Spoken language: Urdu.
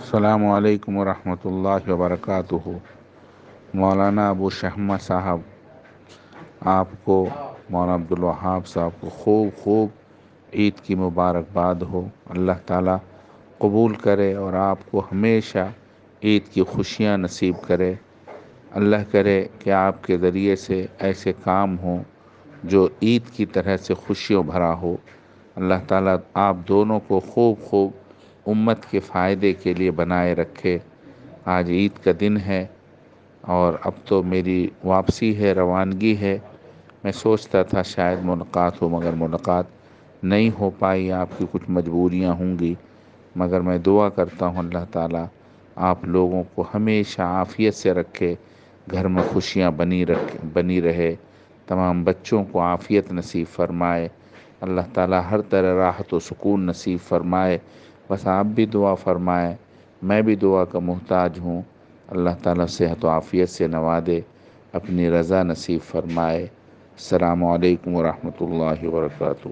السلام علیکم ورحمۃ اللہ وبرکاتہ۔ مولانا ابو شہمہ صاحب آپ کو، مولانا عبدالوہاب صاحب کو خوب عید کی مبارکباد ہو۔ اللہ تعالیٰ قبول کرے اور آپ کو ہمیشہ عید کی خوشیاں نصیب کرے۔ اللہ کرے کہ آپ کے ذریعے سے ایسے کام ہوں جو عید کی طرح سے خوشیوں بھرا ہو۔ اللہ تعالیٰ آپ دونوں کو خوب امت کے فائدے کے لیے بنائے رکھے۔ آج عید کا دن ہے اور اب تو میری واپسی ہے، روانگی ہے۔ میں سوچتا تھا شاید ملاقات ہو، مگر ملاقات نہیں ہو پائی، آپ کی کچھ مجبوریاں ہوں گی، مگر میں دعا کرتا ہوں اللہ تعالیٰ آپ لوگوں کو ہمیشہ عافیت سے رکھے، گھر میں خوشیاں بنی رہے، تمام بچوں کو عافیت نصیب فرمائے، اللہ تعالیٰ ہر طرح راحت و سکون نصیب فرمائے۔ بس آپ بھی دعا فرمائیں، میں بھی دعا کا محتاج ہوں۔ اللہ تعالیٰ صحت و عافیت سے نوازے، اپنی رضا نصیب فرمائے۔ السلام علیکم ورحمۃ اللہ وبرکاتہ۔